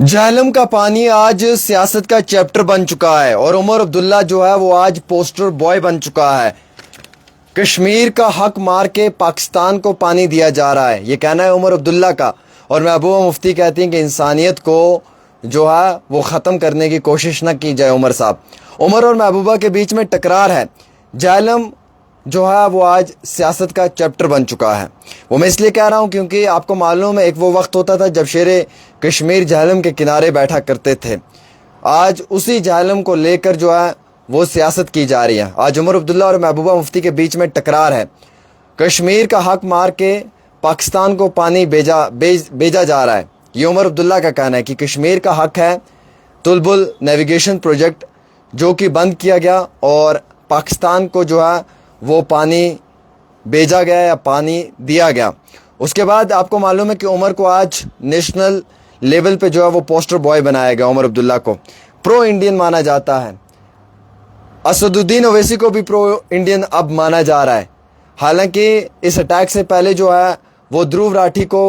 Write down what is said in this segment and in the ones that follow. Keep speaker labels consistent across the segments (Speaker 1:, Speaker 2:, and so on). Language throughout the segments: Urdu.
Speaker 1: جہلم کا پانی آج سیاست کا چیپٹر بن چکا ہے اور عمر عبداللہ جو ہے وہ آج پوسٹر بوائے بن چکا ہے۔ کشمیر کا حق مار کے پاکستان کو پانی دیا جا رہا ہے، یہ کہنا ہے عمر عبداللہ کا۔ اور محبوبہ مفتی کہتی ہیں کہ انسانیت کو جو ہے وہ ختم کرنے کی کوشش نہ کی جائے۔ عمر صاحب، عمر اور محبوبہ کے بیچ میں ٹکرار ہے۔ جہلم جو ہے وہ آج سیاست کا چیپٹر بن چکا ہے۔ وہ میں اس لیے کہہ رہا ہوں کیونکہ آپ کو معلوم ہے ایک وہ وقت ہوتا تھا جب شیر کشمیر جہلم کے کنارے بیٹھا کرتے تھے۔ آج اسی جہلم کو لے کر جو ہے وہ سیاست کی جا رہی ہے۔ آج عمر عبداللہ اور محبوبہ مفتی کے بیچ میں ٹکرار ہے۔ کشمیر کا حق مار کے پاکستان کو پانی بیجا جا رہا ہے، یہ عمر عبداللہ کا کہنا ہے کہ کشمیر کا حق ہے۔ تلبل نیویگیشن پروجیکٹ جو کہ بند کیا گیا اور پاکستان کو جو ہے وہ پانی بیجا گیا یا پانی دیا گیا۔ اس کے بعد آپ کو معلوم ہے کہ عمر کو آج نیشنل لیول پہ جو ہے وہ پوسٹر بوائے بنایا گیا۔ عمر عبداللہ کو پرو انڈین مانا جاتا ہے۔ اسد الدین اویسی کو بھی پرو انڈین اب مانا جا رہا ہے، حالانکہ اس اٹیک سے پہلے جو ہے وہ دھرو راٹھی کو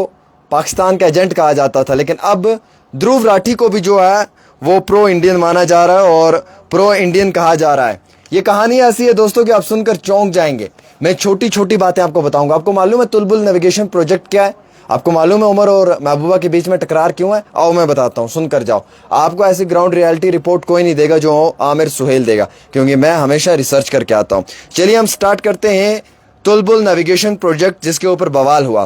Speaker 1: پاکستان کا ایجنٹ کہا جاتا تھا، لیکن اب دھرو راٹھی کو بھی جو ہے وہ پرو انڈین مانا جا رہا ہے اور پرو انڈین کہا جا رہا ہے۔ یہ کہانی ایسی ہے دوستوں کہ آپ سن کر چونک جائیں گے۔ میں چھوٹی چھوٹی باتیں آپ کو بتاؤں گا۔ آپ کو معلوم ہے تلبل نیویگیشن پروجیکٹ کیا ہے؟ آپ کو معلوم ہے عمر اور محبوبہ کے بیچ میں ٹکرار کیوں ہے؟ آؤ میں بتاتا ہوں، سن کر جاؤ۔ آپ کو ایسی گراؤنڈ ریالٹی رپورٹ کوئی نہیں دے گا جو عامر سہیل دے گا، کیونکہ میں ہمیشہ ریسرچ کر کے آتا ہوں۔ چلیے ہم سٹارٹ کرتے ہیں تلبل نیویگیشن پروجیکٹ جس کے اوپر بوال ہوا۔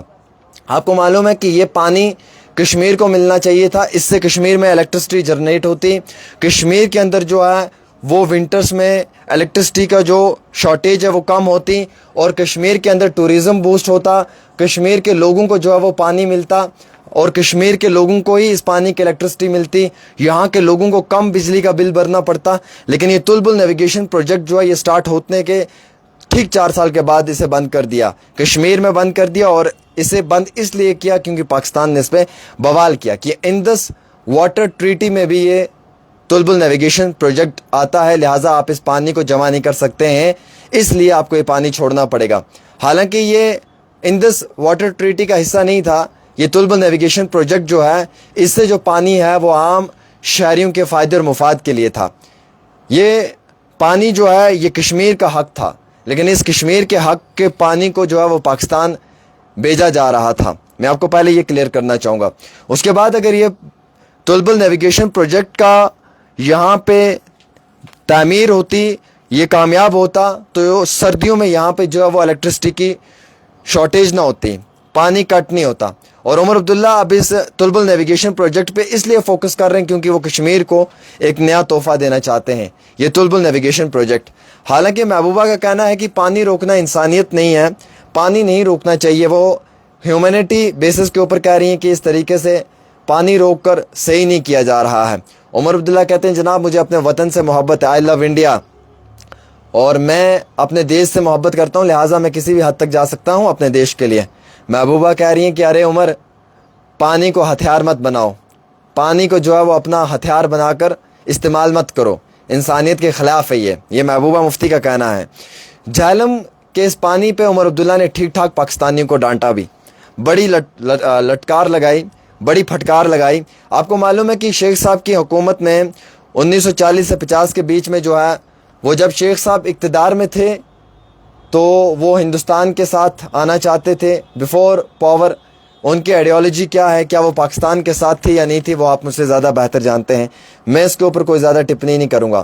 Speaker 1: آپ کو معلوم ہے کہ یہ پانی کشمیر کو ملنا چاہیے تھا، اس سے کشمیر میں الیکٹرسٹی جنریٹ ہوتی۔ کشمیر کے اندر جو ہے وہ ونٹرز میں الیکٹرسٹی کا جو شارٹیج ہے وہ کم ہوتی اور کشمیر کے اندر ٹوریزم بوسٹ ہوتا، کشمیر کے لوگوں کو جو ہے وہ پانی ملتا اور کشمیر کے لوگوں کو ہی اس پانی کی الیکٹرسٹی ملتی، یہاں کے لوگوں کو کم بجلی کا بل بھرنا پڑتا۔ لیکن یہ تلبل نیویگیشن پروجیکٹ جو ہے یہ سٹارٹ ہونے کے ٹھیک 4 سال کے بعد اسے بند کر دیا، کشمیر میں بند کر دیا، اور اسے بند اس لیے کیا کیونکہ پاکستان نے اس پہ بوال کیا کہ اندس واٹر ٹریٹی میں بھی یہ تلبل نیویگیشن پروجیکٹ آتا ہے، لہٰذا آپ اس پانی کو جمع نہیں کر سکتے ہیں، اس لیے آپ کو یہ پانی چھوڑنا پڑے گا۔ حالانکہ یہ اندس واٹر ٹریٹی کا حصہ نہیں تھا، یہ تلبل نیویگیشن پروجیکٹ جو ہے اس سے جو پانی ہے وہ عام شہریوں کے فائدے اور مفاد کے لیے تھا۔ یہ پانی جو ہے یہ کشمیر کا حق تھا، لیکن اس کشمیر کے حق کے پانی کو جو ہے وہ پاکستان بیجا جا رہا تھا۔ میں آپ کو پہلے یہ کلیئر کرنا چاہوں گا۔ اس کے بعد اگر یہ تلبل نیویگیشن پروجیکٹ کا یہاں پہ تعمیر ہوتی، یہ کامیاب ہوتا، تو سردیوں میں یہاں پہ جو ہے وہ الیکٹرسٹی کی شارٹیج نہ ہوتی، پانی کٹ نہیں ہوتا۔ اور عمر عبداللہ اب اس تلبل نیویگیشن پروجیکٹ پہ اس لیے فوکس کر رہے ہیں کیونکہ وہ کشمیر کو ایک نیا تحفہ دینا چاہتے ہیں، یہ تلبل نیویگیشن پروجیکٹ۔ حالانکہ محبوبہ کا کہنا ہے کہ پانی روکنا انسانیت نہیں ہے، پانی نہیں روکنا چاہیے، وہ ہیومینٹی بیسس کے اوپر کہہ رہی ہیں کہ اس طریقے سے پانی روک کر صحیح نہیں کیا جا رہا ہے۔ عمر عبداللہ کہتے ہیں جناب مجھے اپنے وطن سے محبت ہے، آئی لو انڈیا، اور میں اپنے دیش سے محبت کرتا ہوں، لہٰذا میں کسی بھی حد تک جا سکتا ہوں اپنے دیش کے لیے۔ محبوبہ کہہ رہی ہیں کہ ارے عمر پانی کو ہتھیار مت بناؤ، پانی کو جو ہے وہ اپنا ہتھیار بنا کر استعمال مت کرو، انسانیت کے خلاف ہے یہ محبوبہ مفتی کا کہنا ہے۔ جہلم کے اس پانی پہ عمر عبداللہ نے ٹھیک ٹھاک پاکستانیوں کو ڈانٹا بھی، بڑی لٹکار لگائی، بڑی پھٹکار لگائی۔ آپ کو معلوم ہے کہ شیخ صاحب کی حکومت میں 1940 سے 50 کے بیچ میں جو ہے وہ جب شیخ صاحب اقتدار میں تھے تو وہ ہندوستان کے ساتھ آنا چاہتے تھے بیفور پاور۔ ان کی آئیڈیالوجی کیا ہے، کیا وہ پاکستان کے ساتھ تھی یا نہیں تھی، وہ آپ مجھ سے زیادہ بہتر جانتے ہیں، میں اس کے اوپر کوئی زیادہ ٹپنی نہیں کروں گا۔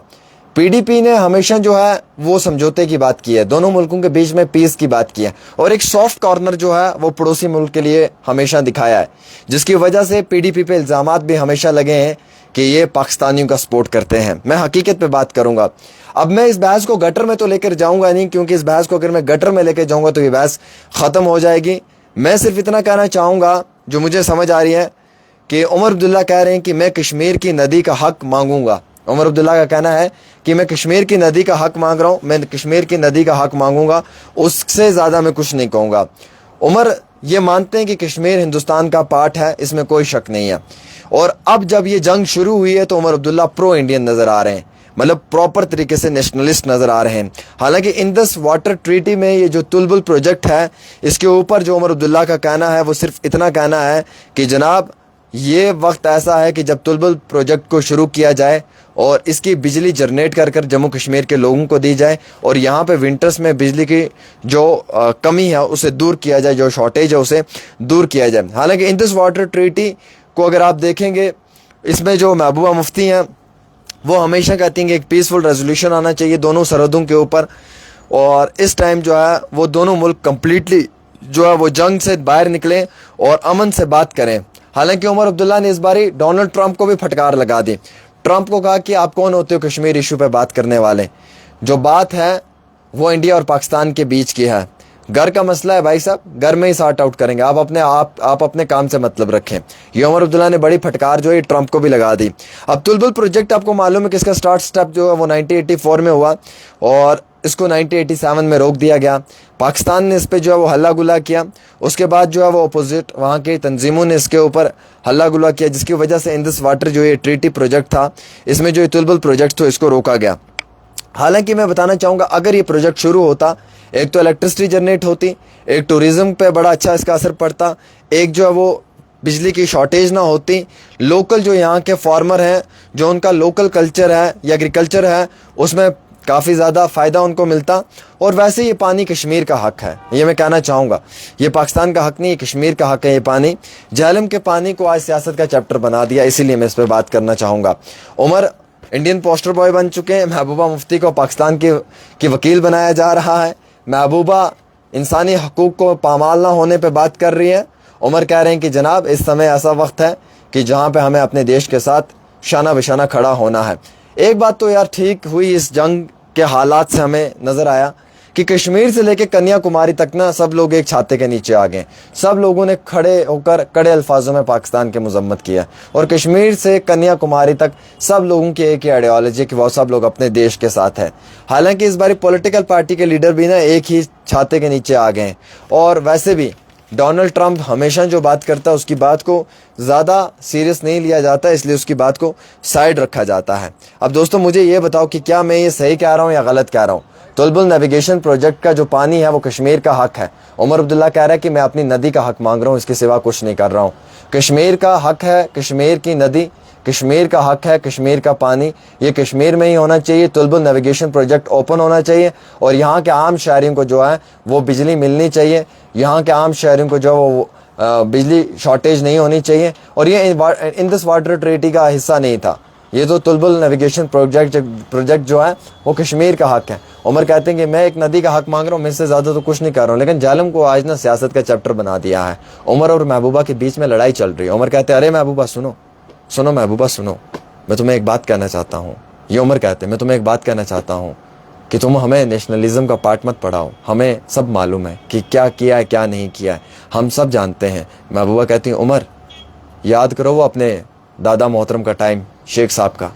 Speaker 1: پی ڈی پی نے ہمیشہ جو ہے وہ سمجھوتے کی بات کی ہے، دونوں ملکوں کے بیچ میں پیس کی بات کی ہے، اور ایک سافٹ کارنر جو ہے وہ پڑوسی ملک کے لیے ہمیشہ دکھایا ہے، جس کی وجہ سے پی ڈی پی پہ الزامات بھی ہمیشہ لگے ہیں کہ یہ پاکستانیوں کا سپورٹ کرتے ہیں۔ میں حقیقت پہ بات کروں گا۔ اب میں اس بحث کو گٹر میں تو لے کر جاؤں گا نہیں، کیونکہ اس بحث کو اگر میں گٹر میں لے کے جاؤں گا تو یہ بحث ختم ہو جائے گی۔ میں صرف اتنا کہنا چاہوں گا جو مجھے سمجھ آ رہی ہے کہ عمر عبداللہ کہہ رہے ہیں کہ میں کشمیر کی ندی کا حق مانگوں گا۔ عمر عبداللہ کا کہنا ہے کہ میں کشمیر کی ندی کا حق مانگ رہا ہوں، میں کشمیر کی ندی کا حق مانگوں گا، اس سے زیادہ میں کچھ نہیں کہوں گا۔ عمر یہ مانتے ہیں کہ کشمیر ہندوستان کا پارٹ ہے، اس میں کوئی شک نہیں ہے، اور اب جب یہ جنگ شروع ہوئی ہے تو عمر عبداللہ پرو انڈین نظر آ رہے ہیں، مطلب پراپر طریقے سے نیشنلسٹ نظر آ رہے ہیں۔ حالانکہ اندس واٹر ٹریٹی میں یہ جو تلبل پروجیکٹ ہے اس کے اوپر جو عمر عبداللہ کا کہنا ہے وہ صرف اتنا کہنا ہے کہ جناب یہ وقت ایسا ہے کہ جب تلبل پروجیکٹ کو شروع کیا جائے اور اس کی بجلی جنریٹ کر کر جموں کشمیر کے لوگوں کو دی جائے اور یہاں پہ ونٹرز میں بجلی کی جو کمی ہے اسے دور کیا جائے, جو شارٹیج ہے اسے دور کیا جائے. حالانکہ ان دس واٹر ٹریٹی کو اگر آپ دیکھیں گے, اس میں جو محبوبہ مفتی ہیں وہ ہمیشہ کہتی ہیں کہ ایک پیسفل ریزولوشن آنا چاہیے دونوں سرحدوں کے اوپر, اور اس ٹائم جو ہے وہ دونوں ملک کمپلیٹلی جو ہے وہ جنگ سے باہر نکلیں اور امن سے بات کریں. حالانکہ عمر عبداللہ نے اس باری ڈونلڈ ٹرمپ کو بھی پھٹکار لگا دی. ٹرمپ کو کہا کہ آپ کون ہوتے ہو کشمیر ایشو پہ بات کرنے والے, جو بات ہے وہ انڈیا اور پاکستان کے بیچ کی ہے. گھر کا مسئلہ ہے بھائی صاحب, گھر میں ہی سارٹ آؤٹ کریں گے, آپ اپنے کام سے مطلب رکھیں. یہ عمر عبداللہ نے بڑی پھٹکار جو ہے ٹرمپ کو بھی لگا دی. اب تلبل پروجیکٹ آپ کو معلوم ہے کہ اس کا سٹارٹ سٹیپ جو ہے وہ 1984 میں ہوا اور اس کو 1987 میں روک دیا گیا. پاکستان نے اس پہ جو ہے وہ ہلہ گلا کیا. اس کے بعد جو ہے وہ اپوزٹ وہاں کی تنظیموں نے اس کے اوپر ہلہ گلا کیا, جس کی وجہ سے ان دس واٹر جو یہ ٹریٹی پروجیکٹ تھا, اس میں جو یہ تلبل پروجیکٹ تھا اس کو روکا گیا. حالانکہ میں بتانا چاہوں گا اگر یہ پروجیکٹ شروع ہوتا, ایک تو الیکٹرسٹی جنریٹ ہوتی, ایک ٹوریزم پہ بڑا اچھا اس کا اثر پڑتا, ایک جو ہے وہ بجلی کی شارٹیج نہ ہوتی, لوکل جو یہاں کے فارمر ہیں جو ان کا لوکل کلچر ہے یا ایگریکلچر ہے اس میں کافی زیادہ فائدہ ان کو ملتا. اور ویسے یہ پانی کشمیر کا حق ہے, یہ میں کہنا چاہوں گا, یہ پاکستان کا حق نہیں, یہ کشمیر کا حق ہے. یہ پانی جہلم کے پانی کو آج سیاست کا چیپٹر بنا دیا, اسی لیے میں اس پہ بات کرنا چاہوں گا. عمر انڈین پوسٹر بوائے بن چکے ہیں, محبوبہ مفتی کو پاکستان کی وکیل بنایا جا رہا ہے. محبوبہ انسانی حقوق کو پامال نہ ہونے پہ بات کر رہی ہے. عمر کہہ رہے ہیں کہ جناب اس سمے ایسا وقت ہے کہ جہاں پہ ہمیں اپنے دیش کے ساتھ شانہ بشانہ کھڑا ہونا ہے. ایک بات تو یار ٹھیک ہوئی اس جنگ کے حالات سے ہمیں نظر آیا کہ کشمیر سے لے کے کنیا کماری تک نا سب لوگ ایک چھاتے کے نیچے آ گئے. سب لوگوں نے کھڑے ہو کر کڑے الفاظوں میں پاکستان کی مذمت کیا, اور کشمیر سے کنیا کماری تک سب لوگوں کی ایک ہی آئیڈیالوجی کہ وہ سب لوگ اپنے دیش کے ساتھ ہیں. حالانکہ اس باری پولیٹیکل پارٹی کے لیڈر بھی نا ایک ہی چھاتے کے نیچے آ گئے ہیں. اور ویسے بھی ڈونلڈ ٹرمپ ہمیشہ جو بات کرتا ہے اس کی بات کو زیادہ سیریس نہیں لیا جاتا, اس لیے اس کی بات کو سائڈ رکھا جاتا ہے. اب دوستوں مجھے یہ بتاؤ کہ کیا میں یہ صحیح کہہ رہا ہوں یا غلط کہہ رہا ہوں. تلبل نیویگیشن پروجیکٹ کا جو پانی ہے وہ کشمیر کا حق ہے. عمر عبداللہ کہہ رہا ہے کہ میں اپنی ندی کا حق مانگ رہا ہوں, اس کے سوا کچھ نہیں کر رہا ہوں. کشمیر کا حق ہے, کشمیر کی ندی, کشمیر کا حق ہے, کشمیر کا پانی, یہ کشمیر میں ہی ہونا چاہیے. تلبل نیویگیشن پروجیکٹ اوپن ہونا چاہیے اور یہاں کے عام شہریوں کو جو ہے وہ بجلی ملنی چاہیے. یہاں کے عام شہریوں کو جو وہ بجلی شارٹیج نہیں ہونی چاہیے. اور یہ ان دس واٹر ٹریٹی کا حصہ نہیں تھا, یہ تو تلبل نیویگیشن پروجیکٹ جو ہے وہ کشمیر کا حق ہے. عمر کہتے ہیں کہ میں ایک ندی کا حق مانگ رہا ہوں, میں اس سے زیادہ تو کچھ نہیں کر رہا ہوں. لیکن جہلم کو آج نا سیاست کا چیپٹر بنا دیا ہے. عمر اور محبوبہ کے بیچ میں لڑائی چل رہی ہے. عمر کہتے ہیں ارے محبوبہ سنو محبوبہ سنو, میں تمہیں ایک بات کہنا چاہتا ہوں. یہ عمر کہتے ہیں میں تمہیں ایک بات کہنا چاہتا ہوں کہ تم ہمیں نیشنلزم کا پارٹ مت پڑھاؤ, ہمیں سب معلوم ہے کہ کیا کیا ہے کیا نہیں کیا ہے, ہم سب جانتے ہیں. محبوبہ کہتی ہیں عمر یاد کرو وہ اپنے دادا محترم کا ٹائم, شیخ صاحب کا,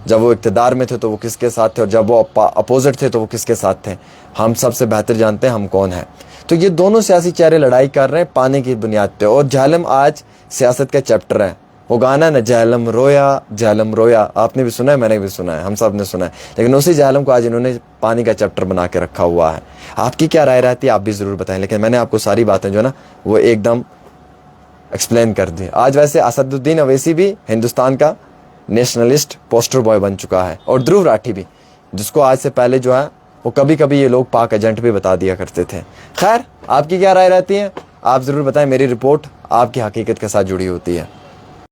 Speaker 1: جب وہ اقتدار میں تھے تو وہ کس کے ساتھ تھے, اور جب وہ اپوزٹ تھے تو وہ کس کے ساتھ تھے. ہم سب سے بہتر جانتے ہیں ہم کون ہیں. تو یہ دونوں سیاسی چہرے لڑائی کر رہے ہیں پانی کی بنیاد پہ, اور جہلم آج سیاست کا چیپٹر ہے. وہ گانا نا جہلم رویا, آپ نے بھی سنا ہے, میں نے بھی سنا ہے, ہم سب نے سنا ہے. لیکن اسی جہلم کو آج انہوں نے پانی کا چیپٹر بنا کے رکھا ہوا ہے. آپ کی کیا رائے رہتی ہے آپ بھی ضرور بتائیں. لیکن میں نے آپ کو ساری باتیں جو نا وہ ایک دم ایکسپلین کر دی. آج ویسے اسد الدین اویسی بھی ہندوستان کا نیشنلسٹ پوسٹر بوائے بن چکا ہے, اور دھرو راٹھی بھی, جس کو آج سے پہلے جو ہے وہ کبھی کبھی یہ لوگ پاک ایجنٹ بھی بتا دیا کرتے تھے. خیر آپ کی کیا رائے رہتی ہے آپ ضرور بتائیں. میری رپورٹ آپ کی حقیقت کے ساتھ جڑی ہوتی ہے.